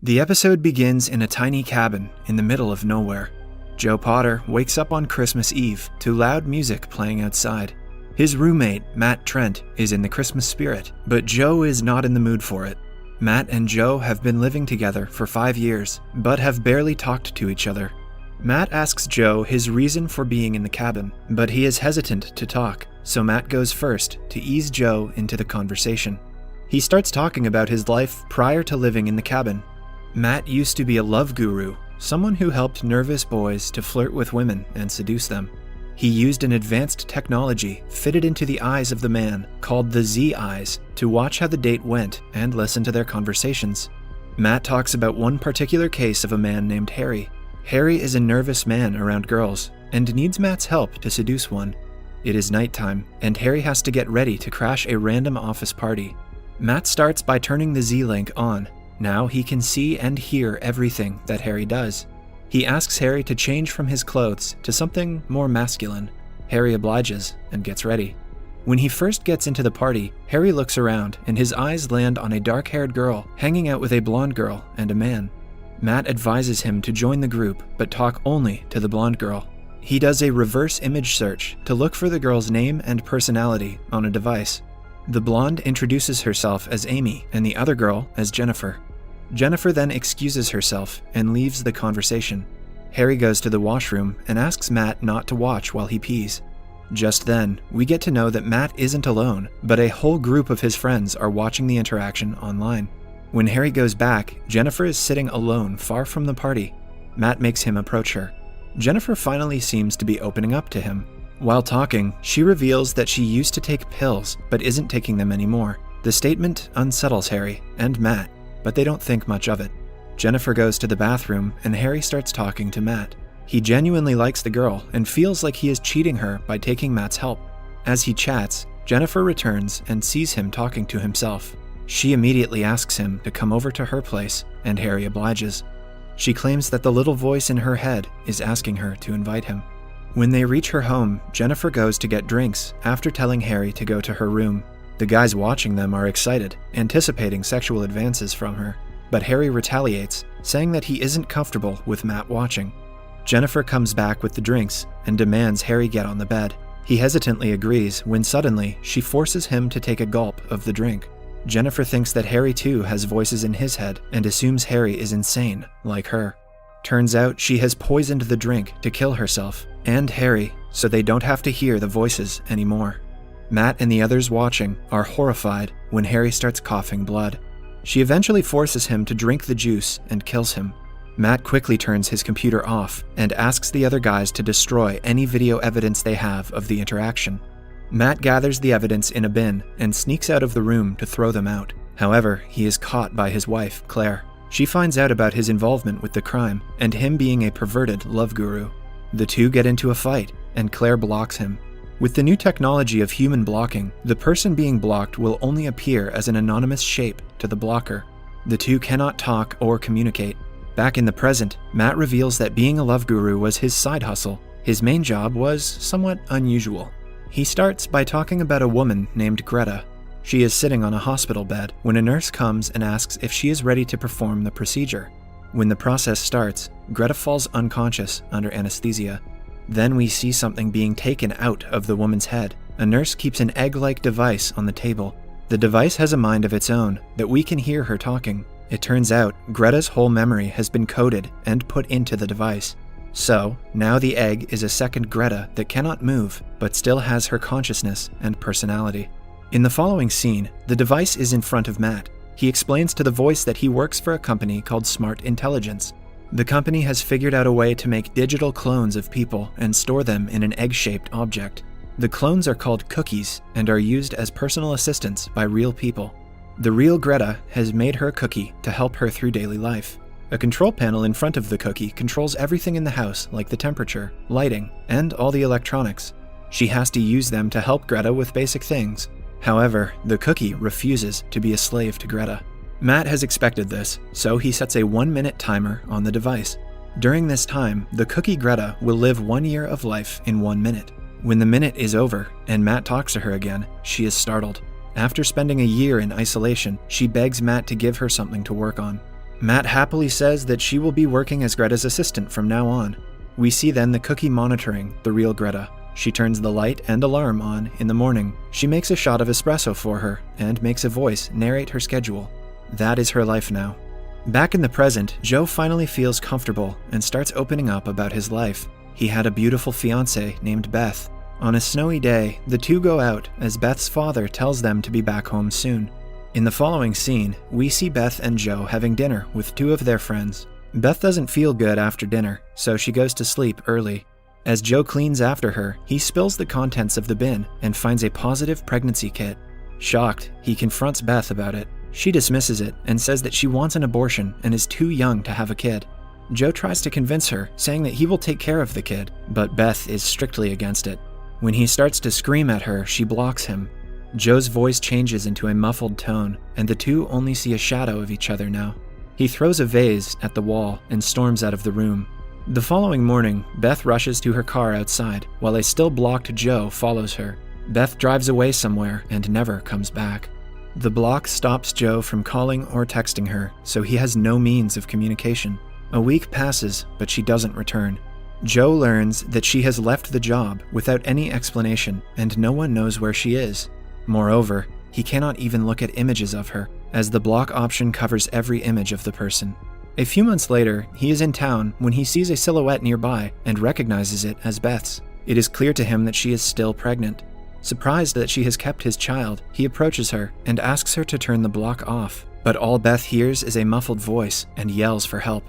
The episode begins in a tiny cabin in the middle of nowhere. Joe Potter wakes up on Christmas Eve to loud music playing outside. His roommate, Matt Trent, is in the Christmas spirit, but Joe is not in the mood for it. Matt and Joe have been living together for 5 years, but have barely talked to each other. Matt asks Joe his reason for being in the cabin, but he is hesitant to talk, so Matt goes first to ease Joe into the conversation. He starts talking about his life prior to living in the cabin. Matt used to be a love guru, someone who helped nervous boys to flirt with women and seduce them. He used an advanced technology fitted into the eyes of the man, called the Z eyes, to watch how the date went and listen to their conversations. Matt talks about one particular case of a man named Harry. Harry is a nervous man around girls and needs Matt's help to seduce one. It is nighttime, and Harry has to get ready to crash a random office party. Matt starts by turning the Z-Link on. Now he can see and hear everything that Harry does. He asks Harry to change from his clothes to something more masculine. Harry obliges and gets ready. When he first gets into the party, Harry looks around and his eyes land on a dark-haired girl hanging out with a blonde girl and a man. Matt advises him to join the group but talk only to the blonde girl. He does a reverse image search to look for the girl's name and personality on a device. The blonde introduces herself as Amy and the other girl as Jennifer. Jennifer then excuses herself and leaves the conversation. Harry goes to the washroom and asks Matt not to watch while he pees. Just then, we get to know that Matt isn't alone, but a whole group of his friends are watching the interaction online. When Harry goes back, Jennifer is sitting alone far from the party. Matt makes him approach her. Jennifer finally seems to be opening up to him. While talking, she reveals that she used to take pills, but isn't taking them anymore. The statement unsettles Harry and Matt, but they don't think much of it. Jennifer goes to the bathroom and Harry starts talking to Matt. He genuinely likes the girl and feels like he is cheating her by taking Matt's help. As he chats, Jennifer returns and sees him talking to himself. She immediately asks him to come over to her place, and Harry obliges. She claims that the little voice in her head is asking her to invite him. When they reach her home, Jennifer goes to get drinks after telling Harry to go to her room. The guys watching them are excited, anticipating sexual advances from her, but Harry retaliates, saying that he isn't comfortable with Matt watching. Jennifer comes back with the drinks and demands Harry get on the bed. He hesitantly agrees when suddenly she forces him to take a gulp of the drink. Jennifer thinks that Harry too has voices in his head and assumes Harry is insane, like her. Turns out she has poisoned the drink to kill herself and Harry, so they don't have to hear the voices anymore. Matt and the others watching are horrified when Harry starts coughing blood. She eventually forces him to drink the juice and kills him. Matt quickly turns his computer off and asks the other guys to destroy any video evidence they have of the interaction. Matt gathers the evidence in a bin and sneaks out of the room to throw them out. However, he is caught by his wife, Claire. She finds out about his involvement with the crime and him being a perverted love guru. The two get into a fight, and Claire blocks him. With the new technology of human blocking, the person being blocked will only appear as an anonymous shape to the blocker. The two cannot talk or communicate. Back in the present, Matt reveals that being a love guru was his side hustle. His main job was somewhat unusual. He starts by talking about a woman named Greta. She is sitting on a hospital bed when a nurse comes and asks if she is ready to perform the procedure. When the process starts, Greta falls unconscious under anesthesia. Then we see something being taken out of the woman's head. A nurse keeps an egg-like device on the table. The device has a mind of its own that we can hear her talking. It turns out Greta's whole memory has been coded and put into the device. So, now the egg is a second Greta that cannot move, but still has her consciousness and personality. In the following scene, the device is in front of Matt. He explains to the voice that he works for a company called Smart Intelligence. The company has figured out a way to make digital clones of people and store them in an egg-shaped object. The clones are called cookies and are used as personal assistants by real people. The real Greta has made her a cookie to help her through daily life. A control panel in front of the cookie controls everything in the house, like the temperature, lighting, and all the electronics. She has to use them to help Greta with basic things. However, the cookie refuses to be a slave to Greta. Matt has expected this, so he sets a 1-minute timer on the device. During this time, the cookie Greta will live 1 year of life in 1 minute. When the minute is over and Matt talks to her again, she is startled. After spending a year in isolation, she begs Matt to give her something to work on. Matt happily says that she will be working as Greta's assistant from now on. We see then the cookie monitoring the real Greta. She turns the light and alarm on in the morning. She makes a shot of espresso for her and makes a voice narrate her schedule. That is her life now. Back in the present, Joe finally feels comfortable and starts opening up about his life. He had a beautiful fiancée named Beth. On a snowy day, the two go out as Beth's father tells them to be back home soon. In the following scene, we see Beth and Joe having dinner with two of their friends. Beth doesn't feel good after dinner, so she goes to sleep early. As Joe cleans after her, he spills the contents of the bin and finds a positive pregnancy kit. Shocked, he confronts Beth about it. She dismisses it and says that she wants an abortion and is too young to have a kid. Joe tries to convince her, saying that he will take care of the kid, but Beth is strictly against it. When he starts to scream at her, she blocks him. Joe's voice changes into a muffled tone, and the two only see a shadow of each other now. He throws a vase at the wall and storms out of the room. The following morning, Beth rushes to her car outside, while a still blocked Joe follows her. Beth drives away somewhere and never comes back. The block stops Joe from calling or texting her, so he has no means of communication. A week passes, but she doesn't return. Joe learns that she has left the job without any explanation, and no one knows where she is. Moreover, he cannot even look at images of her, as the block option covers every image of the person. A few months later, he is in town when he sees a silhouette nearby and recognizes it as Beth's. It is clear to him that she is still pregnant. Surprised that she has kept his child, he approaches her and asks her to turn the block off. But all Beth hears is a muffled voice and yells for help.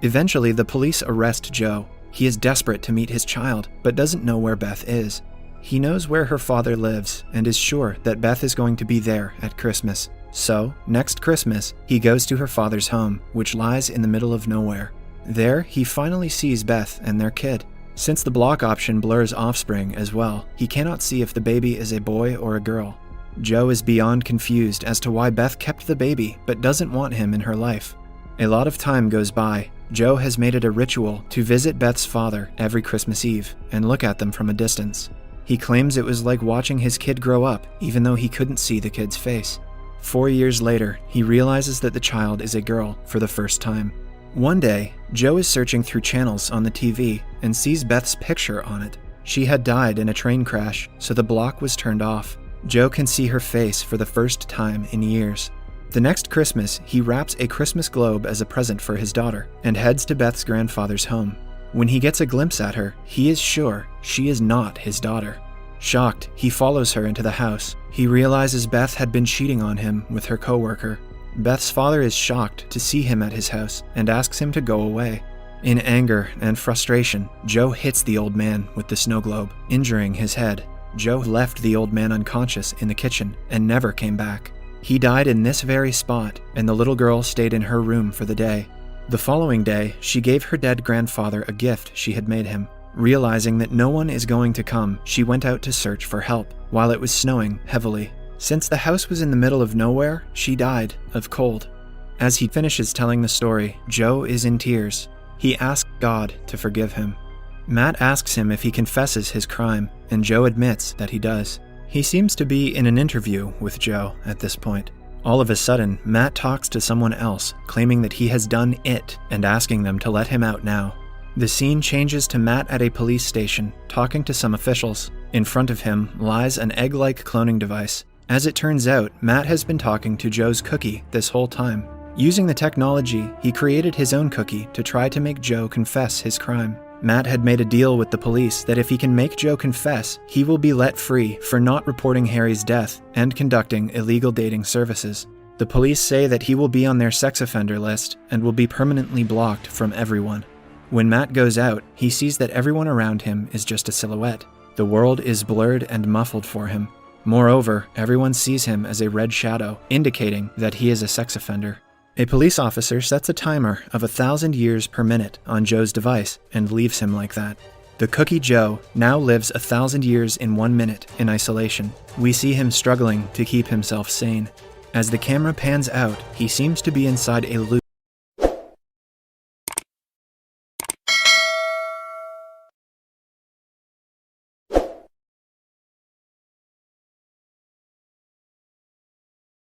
Eventually, the police arrest Joe. He is desperate to meet his child, but doesn't know where Beth is. He knows where her father lives and is sure that Beth is going to be there at Christmas. So, next Christmas, he goes to her father's home, which lies in the middle of nowhere. There, he finally sees Beth and their kid. Since the block option blurs offspring as well, he cannot see if the baby is a boy or a girl. Joe is beyond confused as to why Beth kept the baby but doesn't want him in her life. A lot of time goes by. Joe has made it a ritual to visit Beth's father every Christmas Eve and look at them from a distance. He claims it was like watching his kid grow up, even though he couldn't see the kid's face. 4 years later, he realizes that the child is a girl for the first time. One day, Joe is searching through channels on the TV and sees Beth's picture on it. She had died in a train crash, so the block was turned off. Joe can see her face for the first time in years. The next Christmas, he wraps a Christmas globe as a present for his daughter and heads to Beth's grandfather's home. When he gets a glimpse at her, he is sure she is not his daughter. Shocked, he follows her into the house. He realizes Beth had been cheating on him with her coworker. Beth's father is shocked to see him at his house and asks him to go away. In anger and frustration, Joe hits the old man with the snow globe, injuring his head. Joe left the old man unconscious in the kitchen and never came back. He died in this very spot, and the little girl stayed in her room for the day. The following day, she gave her dead grandfather a gift she had made him. Realizing that no one is going to come, she went out to search for help, while it was snowing heavily. Since the house was in the middle of nowhere, she died of cold. As he finishes telling the story, Joe is in tears. He asks God to forgive him. Matt asks him if he confesses his crime, and Joe admits that he does. He seems to be in an interview with Joe at this point. All of a sudden, Matt talks to someone else, claiming that he has done it and asking them to let him out now. The scene changes to Matt at a police station, talking to some officials. In front of him lies an egg-like cloning device. As it turns out, Matt has been talking to Joe's cookie this whole time. Using the technology, he created his own cookie to try to make Joe confess his crime. Matt had made a deal with the police that if he can make Joe confess, he will be let free for not reporting Harry's death and conducting illegal dating services. The police say that he will be on their sex offender list and will be permanently blocked from everyone. When Matt goes out, he sees that everyone around him is just a silhouette. The world is blurred and muffled for him. Moreover, everyone sees him as a red shadow, indicating that he is a sex offender. A police officer sets a timer of 1,000 years per minute on Joe's device and leaves him like that. The cookie Joe now lives 1,000 years in 1 minute in isolation. We see him struggling to keep himself sane. As the camera pans out, he seems to be inside a loop